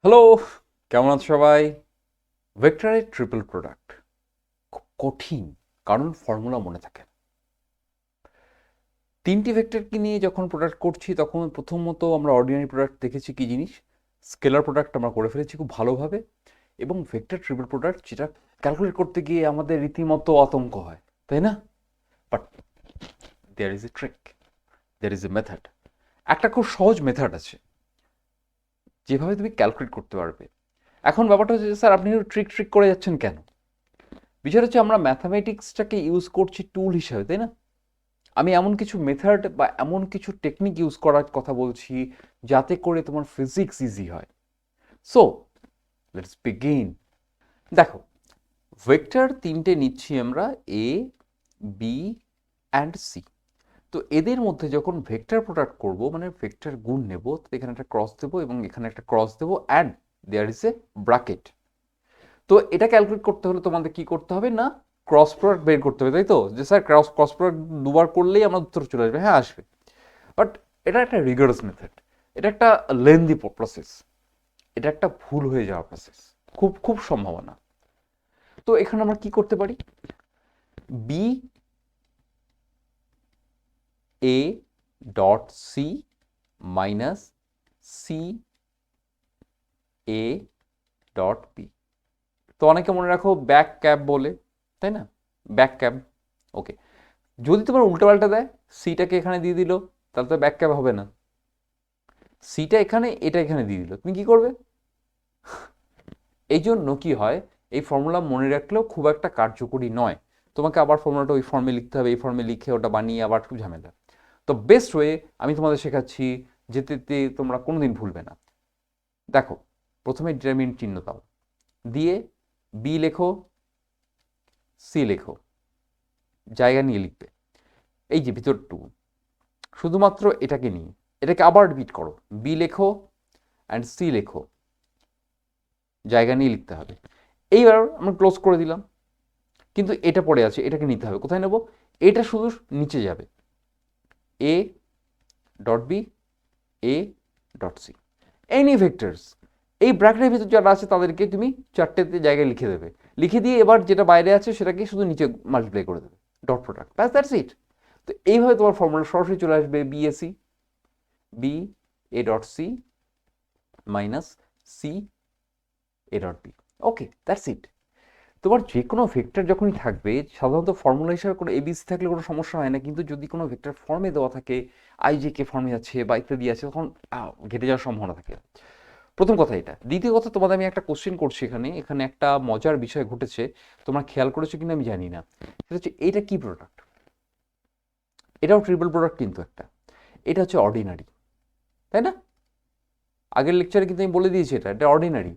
Hello, কেমন আছো সবাই? ভেক্টরের ট্রিপল প্রোডাক্ট খুব কঠিন, কারণ ফর্মুলা মনে থাকে না। তিনটি ভেক্টরকে নিয়ে যখন প্রোডাক্ট করছি তখন প্রথমত আমরা অর্ডিনারি প্রোডাক্ট দেখেছি কি জিনিস, স্কেলার প্রোডাক্ট আমরা করে ফেলেছি খুব ভালোভাবে, এবং ভেক্টর ট্রিপল প্রোডাক্ট যেটা ক্যালকুলেট করতে গিয়ে আমাদের রীতিমতো আতঙ্ক হয়, তাই না? But there is a trick, there is a method. একটা খুব সহজ মেথড আছে যেভাবে তুমি ক্যালকুলেট করতে পারবে। এখন ব্যাপারটা হচ্ছে যে, স্যার আপনি ট্রিক ট্রিক করে যাচ্ছেন কেন? বিষয়টা হচ্ছে আমরা ম্যাথামেটিক্সটাকে ইউজ করছি টুল হিসাবে, তাই না? আমি এমন কিছু মেথড বা এমন কিছু টেকনিক ইউজ করার কথা বলছি যাতে করে তোমার ফিজিক্স ইজি হয়। So let's begin. দেখো, ভেক্টর তিনটে নিচ্ছি আমরা, এ, বি অ্যান্ড সি। তো এদের মধ্যে যখন ভেক্টর প্রোডাক্ট করব, মানে ভেক্টর গুণ নেব, তো এখানে একটা ক্রস দেবো এবং এখানে একটা ক্রস দেবো, and there is a bracket. তো এটা ক্যালকুলেট করতে হলে তোমাদের কি করতে হবে না, ক্রস প্রোডাক্ট বের করতে হবে, তাই তো? যে স্যার ক্রস প্রোডাক্ট দুবার করলেই আমার উত্তর চলে আসবে। হ্যাঁ, আসবে, বাট এটা একটা রিগারাস মেথড, এটা একটা লেন্দি প্রসেস, এটা একটা ভুল হয়ে যাওয়া প্রসেস, খুব খুব সম্ভাবনা। তো এখানে আমরা কি করতে পারি, B A dot C minus C A dot B. তো অনেকে মনে রাখো ব্যাক ক্যাপ বলে, তাই না? Back cap. ওকে, যদি তোমার উল্টোপাল্টা দেয়, সিটাকে এখানে দিয়ে দিল, তাহলে তো ব্যাক ক্যাপ হবে না। সিটা এখানে, এটা এখানে দিয়ে দিল, তুমি কি করবে? এই জন্য কি হয়, এই ফর্মুলা মনে রাখলেও খুব একটা কার্যকরী নয়। তোমাকে আবার ফর্মুলাটা ওই ফর্মে লিখতে হবে, এই ফর্মে লিখে ওটা বানিয়ে আবার খুব ঝামেলা। তো বেস্ট ওয়ে আমি তোমাদের শেখাচ্ছি, যেতে তোমরা কোনোদিন ভুলবে না। দেখো, প্রথমে ডিটারমিনেন্ট চিহ্ন দাও, দিয়ে বি লেখো, সি লেখো, জায়গা নিয়ে লিখবে। এই যে ভিতরটুকু, শুধুমাত্র এটাকে নিয়ে, এটাকে আবার রিপিট করো, বি লেখো অ্যান্ড সি লেখো, জায়গা নিয়ে লিখতে হবে। এইবার আমরা ক্লোজ করে দিলাম, কিন্তু এটা পড়ে আছে, এটাকে নিতে হবে। কোথায় নেব? এটা শুধু নিচে যাবে, A dot B, A dot C, any vectors. এই ব্র্যাকেটের ভিতর যারা আছে তাদেরকে তুমি চারটেতে জায়গায় লিখে দেবে, লিখে দিয়ে এবার যেটা বাইরে আছে সেটাকে শুধু নিচে মাল্টিপ্লাই করে দেবে, ডট প্রোডাক্ট, ব্যাস, দ্যাটস ইট। তো এইভাবে তোমার ফর্মুলা সরাসরি চলে আসবে, B A C, B A dot C minus C A dot B. Okay, that's it. তোমার যে কোনো ভেক্টর যখনই থাকবে, সাধারণত ফর্মুলা হিসাবে কোনো এবিসি থাকলে কোনো সমস্যা হয় না, কিন্তু যদি কোনো ভেক্টর ফর্মে দেওয়া থাকে, আইজেকে ফর্মে আছে বা ইত্যাদি আছে, তখন ঘেটে যাওয়ার সম্ভাবনা থাকে। প্রথম কথা এটা। দ্বিতীয় কথা, তোমাদের আমি একটা কোশ্চেন করছি, এখানে এখানে একটা মজার বিষয় ঘটেছে, তোমরা খেয়াল করেছো কিনা আমি জানি না। সেটা হচ্ছে, এটা কি প্রোডাক্ট? এটাও ট্রিপল প্রোডাক্ট কিন্তু একটা, এটা হচ্ছে অর্ডিনারি, তাই না? আগের লেকচারে কিন্তু আমি বলে দিয়েছি এটা অর্ডিনারি।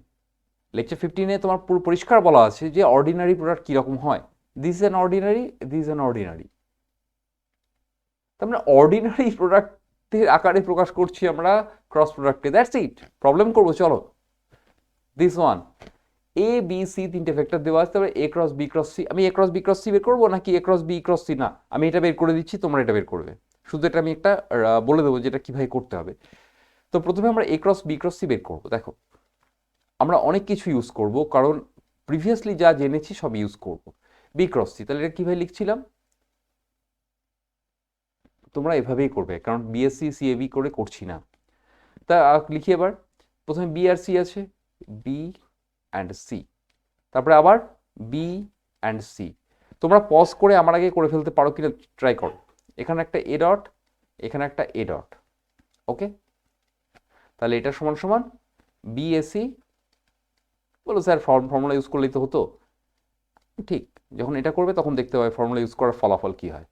লেকচার 15-এ তোমার পুরো পরিষ্কার বলা আছে যে অর্ডিনারি প্রোডাক্ট কীরকম হয়। This is an ordinary, this is an ordinary. তার মানে অর্ডিনারি প্রোডাক্টের আকারে প্রকাশ করছি আমরা ক্রস প্রোডাক্টে, দ্যাটস ইট। প্রবলেম করবো, চলো। This one, A B C তিনটে ভেক্টর দেওয়া আছে, তারপরে A cross B cross C. আমি A cross B cross C বের করবো নাকি A cross B cross C? না, আমি এটা বের করে দিচ্ছি, তোমরা এটা বের করবে। শুধু এটা আমি একটা বলে দেবো যেটা কীভাবে করতে হবে। তো প্রথমে আমরা এ ক্রস বি ক্রস সি বের করবো। দেখো, আমরা অনেক কিছু ইউজ করব, কারণ প্রিভিয়াসলি যা জেনেছি সব ইউজ করব। বি ক্রস সি, তাহলে এটা কীভাবে লিখছিলাম? তোমরা এভাবেই করবে, কারণ বিএসসি সিএবি করে করছি না। তা লিখি এবার, প্রথমে বি আর সি আছে, বি অ্যান্ড সি, তারপরে আবার বি অ্যান্ড সি। তোমরা পজ করে আমার আগে করে ফেলতে পারো কিনা ট্রাই করো। এখানে একটা এ ডট, এখানে একটা এ ডট। ওকে, তাহলে এটা সমান সমান বিএসি। বলো স্যার ফর্মুলা ইউজ করলেই তো হতো। ঠিক, যখন এটা করবে তখন দেখতে পাবে ফর্মুলা ইউজ করার ফলাফল কী হয়,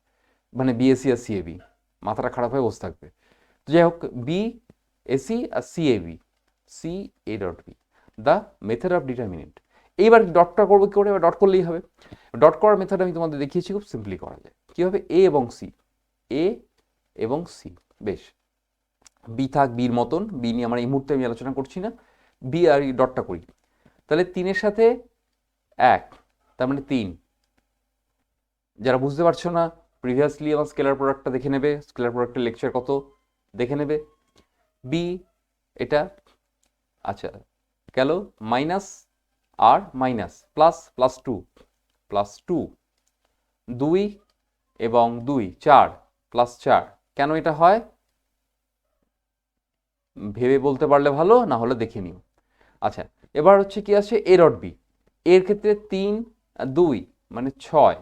মানে বিএসসি আর সিএবি, মাথাটা খারাপ হয়ে বসে থাকবে। তো যাই হোক, বি এসি আর C A B, C A dot B, the method of determinant. এইবার ডটটা করবো কী করে? এবার ডট করলেই হবে। ডট করার মেথড আমি তোমাদের দেখিয়েছি, খুব সিম্পলি করা যায়। কীভাবে? এ এবং সি, এ এবং সি, বেশ। বি থাক বির মতন, বি নিয়ে আমার এই মুহূর্তে আমি আলোচনা করছি না, বি আর এই ডটটা করি। তাহলে 3-এর সাথে 1, তার মানে 3। যারা বুঝতে পারছো না, প্রিভিয়াসলি আমার স্কেলার প্রোডাক্টটা দেখে নেবে, স্কেলার প্রোডাক্টের লেকচার কত দেখে নেবে। বি এটা, আচ্ছা গেল মাইনাস আর minus plus plus two plus two, 2 এবং 2 4 প্লাস 4। কেন এটা হয় ভেবে বলতে পারলে ভালো, না হলে দেখে নিও। আচ্ছা, এবার হচ্ছে কি আছে এ ডট বি, এর ক্ষেত্রে 3 2 মানে 6,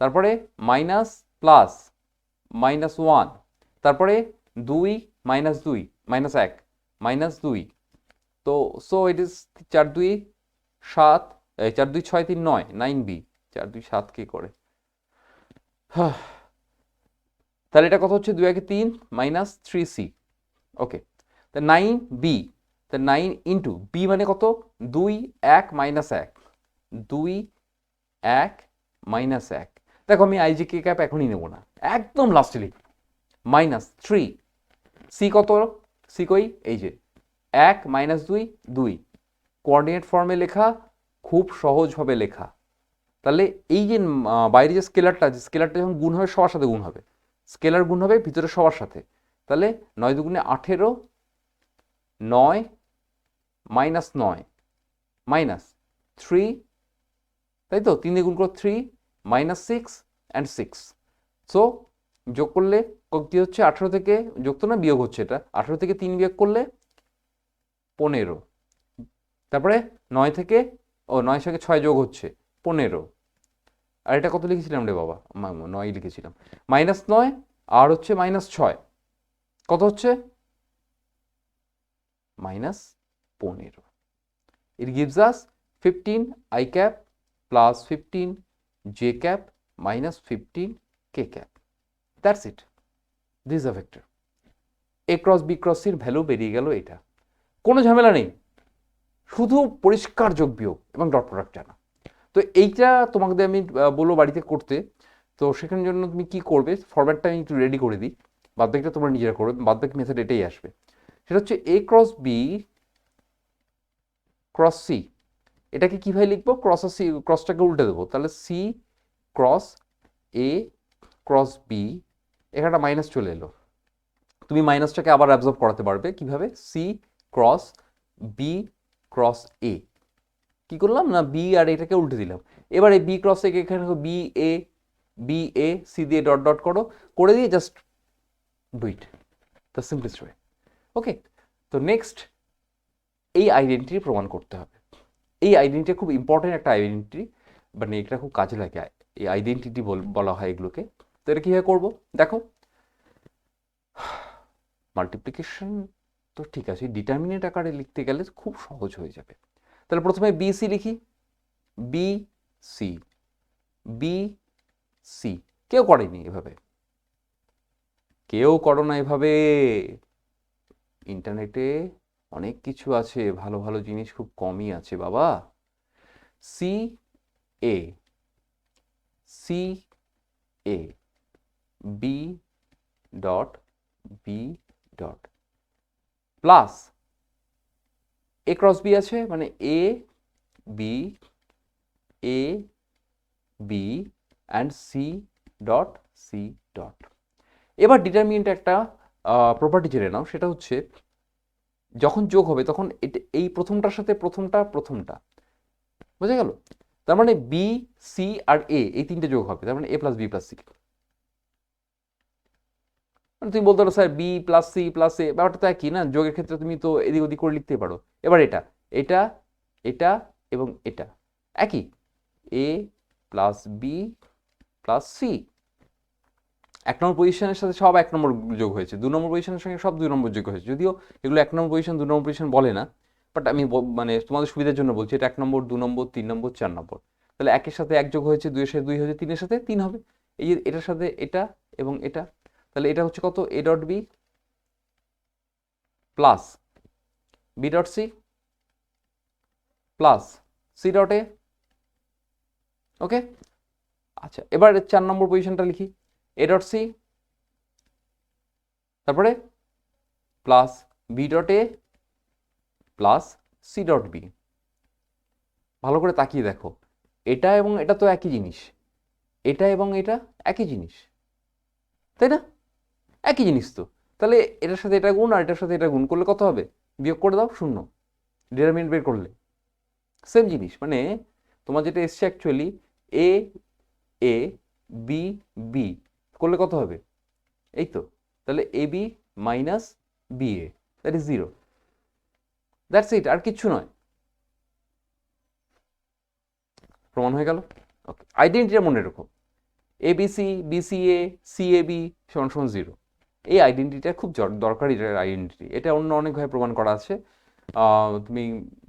তারপরে মাইনাস প্লাস মাইনাস 1, তারপরে 2 মাইনাস 2 মাইনাস 1 মাইনাস 2, তো সো ইট ইজ 4 2 7, 4 2 6 3 9 9 বি, 4 2 7 কি করে, তাহলে এটা কত হচ্ছে 2 1 3 মাইনাস 3c। ওকে, তা 9 বি, তা 9 ইন্টু বি মানে কত 2 1 মাইনাস 1 2 1 মাইনাস 1। দেখো আমি আইজিকে ক্যাপ এখনই নেব না, একদম লাস্টে লিখব মাইনাস 3, সি কত, সি কই এই যে 1 মাইনাস 2 2, কোঅর্ডিনেট ফর্মে লেখা, খুব সহজভাবে লেখা। তাহলে এই যে বাইরে যে স্কেলারটা, যখন গুণ হবে সবার সাথে গুণ হবে, স্কেলার গুণ হবে ভিতরে সবার সাথে, তাহলে 9 দুগুণে 18, 9 মাইনাস 9 মাইনাস 3, তাই তো 3 দিয়ে গুণ করো 3 মাইনাস 6 অ্যান্ড 6। সো যোগ করলে কি হচ্ছে 18 থেকে, যোগ তো না বিয়োগ হচ্ছে, এটা 18 থেকে 3 বিয়োগ করলে 15, তারপরে 9 থেকে 9 থেকে 6 যোগ হচ্ছে 15, আর এটা কত লিখেছিলাম রে বাবা, 9 লিখেছিলাম, মাইনাস 9 আর হচ্ছে মাইনাস 6 কত হচ্ছে minus 15। It gives us 15 I cap plus 15 j cap minus 15 k cap. That's it. This is a vector. A cross B cross C এর ভ্যালু বেরিয়ে গেল এটা, কোনো ঝামেলা নেই, শুধু পরিষ্কার যোগ বিয়োগ এবং ডট প্রোডাক্ট জানা। তো এইটা তোমাকে আমি বলবো বাড়িতে করতে, তো সেখানের জন্য তুমি কি করবে, ফরম্যাটটা আমি একটু রেডি করে দিই, বাদবাকিটা তোমরা নিজেরা করবে, বাদবাকি মেথড এটাই আসবে। সেটা হচ্ছে A cross B cross C, এটাকে কীভাবে লিখবো, সি ক্রসটাকে উল্টে দেবো, তাহলে সি ক্রস এ ক্রস বি, এখানটা মাইনাস চলে এলো, তুমি মাইনাসটাকে আবার অ্যাবজর্ব করাতে পারবে কিভাবে, সি ক্রস বি ক্রস এ, কি করলাম না বি আর এটাকে উল্টে দিলাম, এবার এই বি ক্রস এ এখানে বি এ সি দিয়ে ডট ডট করো, করে দিয়ে just do it, the simplest way. Okay, তো নেক্সট এই আইডেন্টিটি প্রমাণ করতে হবে। এই আইডেন্টিটি খুব ইম্পর্টেন্ট একটা আইডেন্টিটি, মানে এটা খুব কাজে লাগে, এই আইডেন্টিটি বলা হয় এগুলোকে। তো এটা কীভাবে করবো দেখো, মাল্টিপ্লিকেশন তো ঠিক আছে, ডিটারমিনেন্ট আকারে লিখতে গেলে খুব সহজ হয়ে যাবে। তাহলে প্রথমে বি সি লিখি, বি সি বি সি, কেউ করেনি এভাবে, কেউ করো না এভাবে, ইন্টারনেটে অনেক কিছু আছে, ভালো ভালো জিনিস খুব কমই আছে বাবা। C A C A b dot b dot plus a cross b আছে, মানে a b and c dot c dot. এবার ডিটারমিনেন্ট একটা প্রপার্টি জেনে নাও, সেটা হচ্ছে যখন যোগ হবে তখন এই প্রথমটার সাথে প্রথমটা বোঝা গেল, তার মানে বি সি আর এ এই তিনটে যোগ হবে, তার মানে a plus b plus c. মানে তুমি বলতে পারো sir b plus c plus a, ব্যাপারটা তো একই না, যোগের ক্ষেত্রে তুমি তো এদিক ওদিক করে লিখতে পারো। এবার এটা এটা এটা এবং এটা একই, এ প্লাস বি প্লাস সি, 1 নম্বর পজিশনের সাথে সব 1 নম্বর যোগ হয়েছে, 2 নম্বর পজিশনের সঙ্গে সব 2 নম্বর যোগ হয়েছে, যদিও এগুলো 1 নম্বর পজিশন 2 নম্বর পজিশন বলে না, বাট আমি মানে তোমাদের সুবিধার জন্য বলছি, এটা 1 নম্বর 2 নম্বর 3 নম্বর 4 নম্বর। তাহলে 1 এর সাথে 1 যোগ হয়েছে, 2 এর সাথে 2 হয়েছে, 3 এর সাথে 3 হবে, এই যে এটার সাথে এটা এবং এটা, তাহলে এটা হচ্ছে কত A dot B plus B dot C plus C dot A. Okay, আচ্ছা এবার 4 নম্বর পজিশনটা লিখি, এ ডট সি তারপরে plus B dot A plus C dot B. ভালো করে তাকিয়ে দেখো, এটা এবং এটা তো একই জিনিস, এটা এবং এটা একই জিনিস, তাই না, একই জিনিস তো, তাহলে এটার সাথে এটা গুণ আর এটার সাথে এটা গুণ করলে কত হবে, বিয়োগ করে দাও 0, ডিটারমিনেন্ট বের করলে সেম জিনিস, মানে তোমার যেটা এসছে actually A A B B করলে কত হবে, এই তো, তাহলে A B minus B A, that is 0, that's it, আর কিচ্ছু নয়। প্রমাণ হয়ে গেল। ওকে, আইডেন্টিটিটা মনে রেখো, A B C B C A C A B সমান সমান 0, এই আইডেন্টিটিটা খুব দরকারি আইডেন্টিটি। এটা অন্য অনেকভাবে প্রমাণ করা আছে, তুমি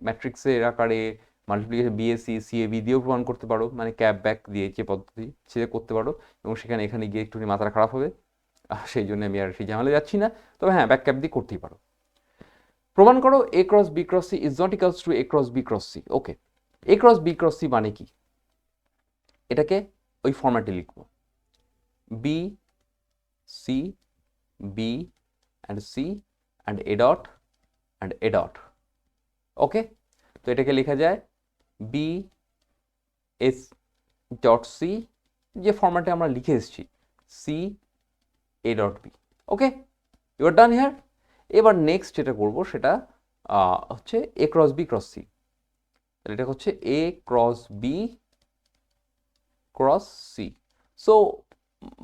ম্যাট্রিক্সের আকারে মাল্টিপ্লিকেশন বিএসসি সিএবি দিয়েও প্রমাণ করতে পারো, মানে ক্যাপ ব্যাক দিয়ে যে পদ্ধতি সেটা করতে পারো, এবং সেখানে এখানে গিয়ে একটুখানি মাথা খারাপ হবে, সেই জন্য আমি আর সেই ঝামেলা যাচ্ছি না, তবে হ্যাঁ ব্যাক ক্যাপ দিয়ে করতেই পারো। প্রমাণ করো A cross B cross C is not equals to A cross B cross C. Okay, A cross B cross C মানে কি, এটাকে ওই ফরম্যাটে লিখবো, B C B and C and A dot and A dot. Okay, তো এটাকে লেখা যায় বি এস ডট সি, যে ফরম্যাটে আমরা লিখে এসেছি, C A dot B. Okay, you are done here. এবার নেক্সট যেটা করবো সেটা হচ্ছে A cross B cross C, তাহলে এটা হচ্ছে A cross B cross C. So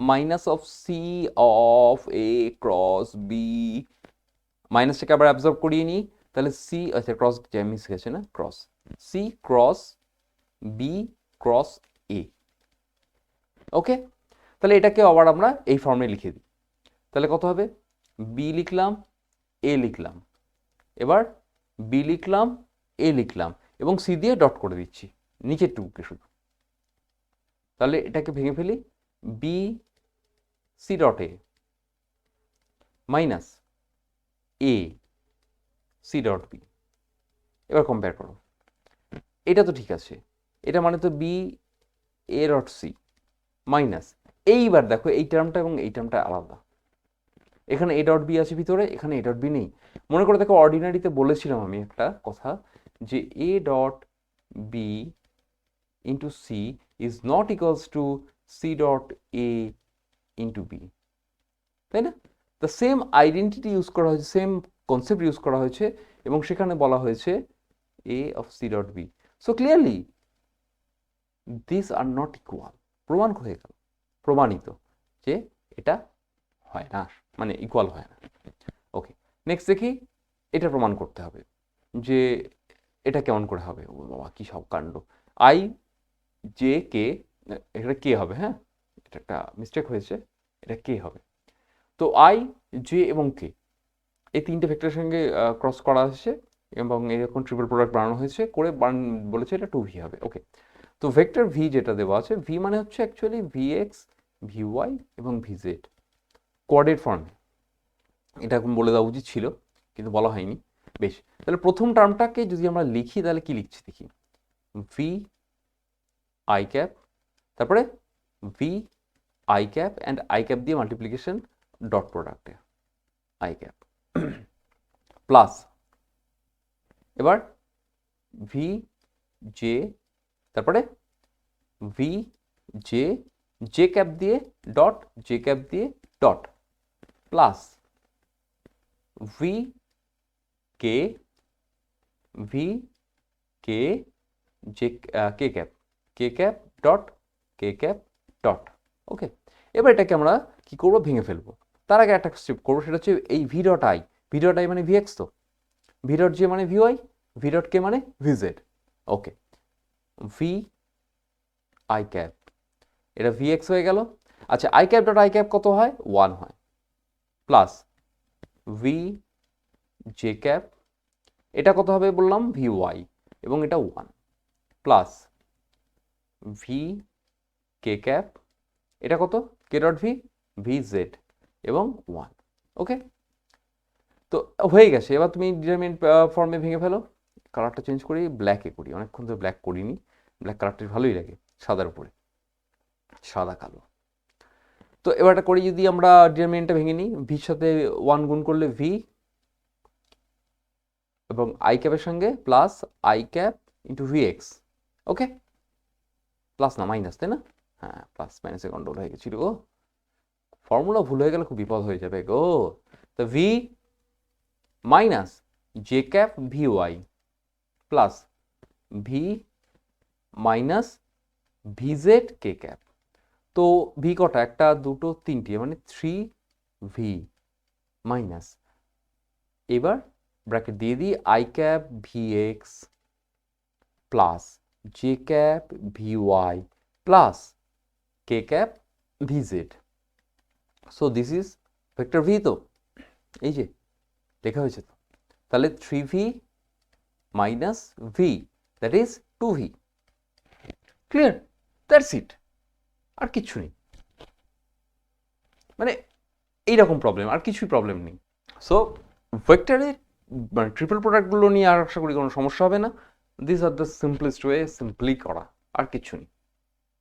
minus of C of A cross B, মাইনাসটাকে আবার অ্যাবজর্ব করিয়ে নিই, তাহলে সি, আচ্ছা ক্রস মিস গেছে না, cross C cross B cross A. Okay, তাহলে এটাকে আবার আমরা এই ফর্মে লিখে দিই, তাহলে কত হবে, বি লিখলাম এ লিখলাম, এবার বি লিখলাম এ লিখলাম, এবং সি দিয়ে ডট করে দিচ্ছি নিচের টুকুকে শুধু। তাহলে এটাকে ভেঙে ফেলি, B C dot A minus A C dot B. এবার কম্পেয়ার করো, এটা তো ঠিক আছে, এটা মানে তো B A dot C minus, এইবার দেখো এই টার্মটা এবং এই টার্মটা আলাদা, এখানে এ ডট বি আছে ভিতরে, এখানে এ ডট বি নেই। মনে করে দেখো অর্ডিনারিতে বলেছিলাম আমি একটা কথা, যে A dot B into C is not equals to C dot A into B, তাই না? দ্য সেম আইডেন্টিটি ইউজ করা হয়েছে, সেম কনসেপ্ট ইউজ করা হয়েছে, এবং সেখানে বলা হয়েছে A of C dot B. So clearly this are not equal, প্রমাণ হয়ে গেল, প্রমাণিত যে এটা হয় না, মানে ইকুয়াল হয় না। ওকে, নেক্সট দেখি, এটা প্রমাণ করতে হবে যে এটা কেমন করে হবে। ও বাবা কি সব কাণ্ড, আই জে কে, এটা কে হবে, হ্যাঁ এটা একটা মিস্টেক হয়েছে, এটা কে হবে। তো আই জে এবং কে এই তিনটে ভেক্টরের সঙ্গে ক্রস করা হয়েছে, এবং এরকম ট্রিপল প্রোডাক্ট বানানো হয়েছে, করে বলেছে এটা 2v হবে। ওকে, তো ভেক্টর ভি যেটা দেওয়া আছে, ভি মানে হচ্ছে actually V X V Y এবং ভি জেড কোঅর্ডিনেট ফর্মে, এটা এখন বলে দেওয়া উচিত ছিল কিন্তু বলা হয়নি। বেশ, তাহলে প্রথম টার্মটাকে যদি আমরা লিখি তাহলে কি লিখছি দেখি, ভি আই ক্যাপ, তারপরে V I cap and I cap দিয়ে মাল্টিপ্লিকেশন ডট প্রোডাক্টে আই ক্যাপ প্লাস, এবার ভি জে, তারপরে ভি জে, জে ক্যাপ দিয়ে ডট, জে ক্যাপ দিয়ে dot, plus V K, V K J K cap, K cap dot, K cap dot. Okay, এবার এটাকে আমরা কি করবো, ভেঙে ফেলবো। তার আগে একটা স্টেপ করবো, সেটা হচ্ছে এই V dot I, V dot I মানে ভি এক্স, তো ভি ডট জে মানে V Y, V dot K মানে V Z. Okay, V I cap, এটা ভি এক্স হয়ে গেল। আচ্ছা, I cap dot I cap কত হয়, 1 হয়, প্লাস ভি জে ক্যাপ, এটা কত হবে বললাম, ভি ওয়াই, এবং এটা 1, প্লাস ভি কে ক্যাপ, এটা কত, কে ডট ভি, ভি জেড এবং 1। ওকে, তো হয়ে গেছে। এবার তুমি ডিটারমিনেন্ট ফর্মে ভেঙে ফেলো, কালারটা চেঞ্জ করি, ব্ল্যাকে করি, অনেকক্ষণ তো ব্ল্যাক করিনি, ব্ল্যাক কালারটা ভালোই লাগে সাদার উপরে, সাদা কালো। তো এবারটা করি, যদি আমরা ডিটারমিনেন্টটা ভেঙে নিই, ভির সাথে 1 গুণ করলে ভি, এবং আই ক্যাপের সঙ্গে plus I cap into V x. Okay, plus না মাইনাস, তাই না? হ্যাঁ, প্লাস মাইনাসে গন্ডগোল হয়ে গেছিল গো, ফর্মুলা ভুল হয়ে গেলে খুব বিপদ হয়ে যাবে গো। তো V minus J cap V Y plus V minus V Z K cap. তো ভি কটা, একটা দুটো তিনটে, মানে 3v মাইনাস, এবার ব্র্যাকেট দিয়ে দিই I cap V X plus J cap V Y plus K cap V Z. So this is vector V, তো এই যে লেখা হয়েছে। তো তাহলে 3v minus V, that is 2v। Clear? That's it, আর কিচ্ছু নেই। মানে এইরকম প্রবলেম, আর কিছুই প্রবলেম নেই। সো ভেক্টরের মানে ট্রিপল প্রোডাক্টগুলো নিয়ে আর আশা করি কোনো সমস্যা হবে না। This are the simplest way, simply করা, আর কিছু নেই।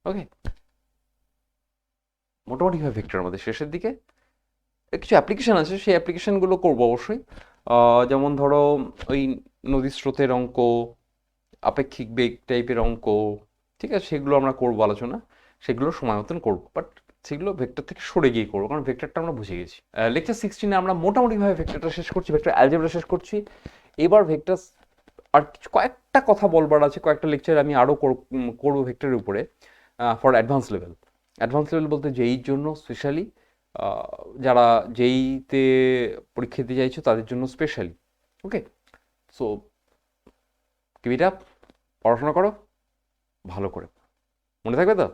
ওকে, মোটামুটিভাবে ভেক্টর আমাদের শেষের দিকে। কিছু অ্যাপ্লিকেশান আছে, সেই অ্যাপ্লিকেশানগুলো করবো অবশ্যই। যেমন ধরো ওই নদীর স্রোতের অঙ্ক, আপেক্ষিক বেগ টাইপের অঙ্ক, ঠিক আছে, সেগুলো আমরা করবো আলোচনা, সেগুলো সময় মতন করবো, বাট সেগুলো ভেক্টর থেকে সরে গিয়ে করবো, কারণ ভেক্টরটা আমরা বুঝে গেছি। লেকচার 16 আমরা মোটামুটিভাবে ভেক্টরটা শেষ করছি, ভেক্টর অ্যালজেব্রা শেষ করছি। এবার ভেক্টর আর কয়েকটা কথা বলবার আছে, কয়েকটা লেকচার আমি আরও করবো ভেক্টরের উপরে for advance level. Advance level বলতে জেইর জন্য স্পেশালি, যারা জেইতে পরীক্ষা দিতে চাইছো তাদের জন্য specially. Okay, so keep it up, পড়াশোনা করো ভালো করে, মনে থাকবে তো?